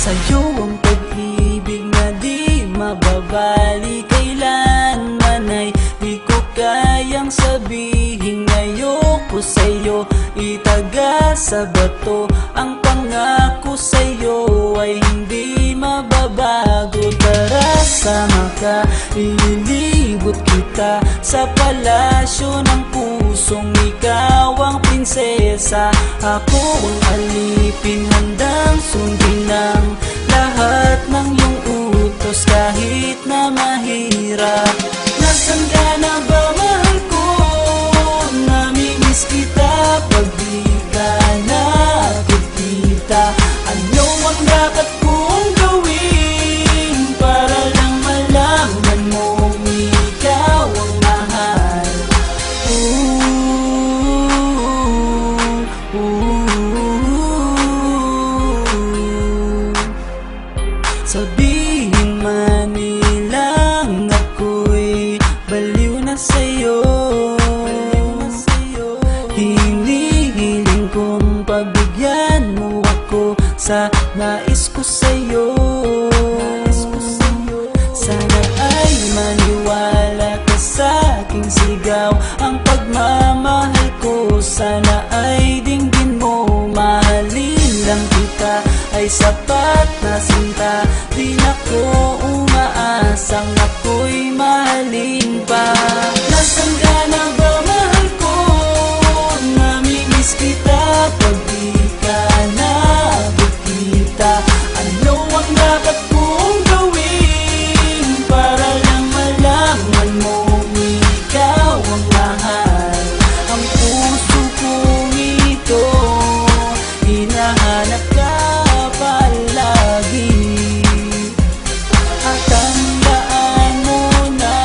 Sa'yo ang pag-ibig na di mababali, kailanman ay di ko kayang sabihin ayoko sa'yo, itaga sa bato. Ang pangako sa'yo ay hindi mababago. Tara, sama ka, ililibot kita sa palasyo ng pusong ikaw ang prinsesa. Ako ang alipin, handang sundin ng lahat ng iyong utos kahit na mahirap. Nasaan ka na ba, mahal ko? Namimiss kita pag di ka nakikita. Ano ang dapat kong gawin para lang malaman mong ikaw ang mahal? Sabihin man nilang ako'y baliw na sa'yo, hinihiling kong pabigyan mo ako sa nais ko sa'yo. Sana ay maniwala ka sa aking sigaw, ang pagmamahal ko sana ay dinggin mo. Mahalin lang kita ay sapat na sinta, di na ko umaasang ako'y mahalin pa. Nasaan ka na ba, mahal ko? Namimiss kita pag di ka nakikita. Ano ang dapat kong gawin para lang malaman mo ikaw ang mahal? Ang puso kong ito hinahanap ka palagi, at tandaan mo na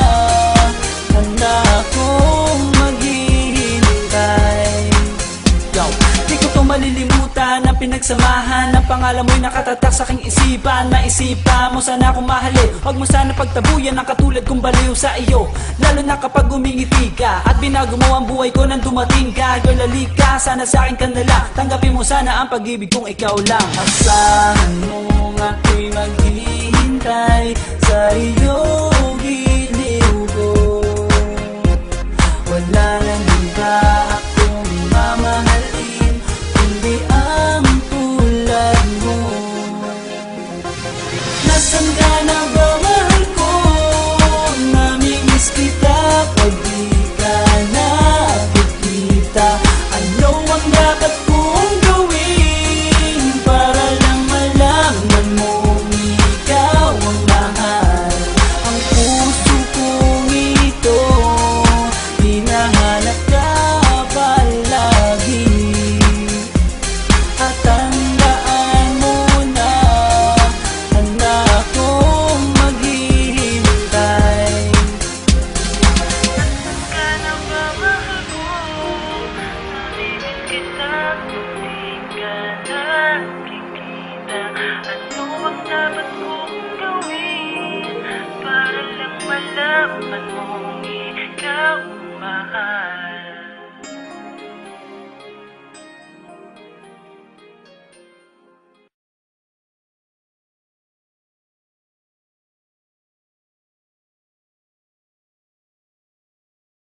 handa akong maghihintay. Di ko to malilimutan ang pinagsamahan ng pangalan mo'y nakatatak sa aking isipan. Maisipan mo sana akong mahalin, huwag mo sana pagtabuyan ang katulad kong baliw sa iyo. Lalo na kapag umingiti ka at binago mo ang buhay ko nang dumating ka. Girl, halika, sana sa akin ka na lang, tanggapin mo sana ang pag-ibig kong ikaw lang. Asahan mo ako'y maghihintay sa iyo, giliw ko. Wala nang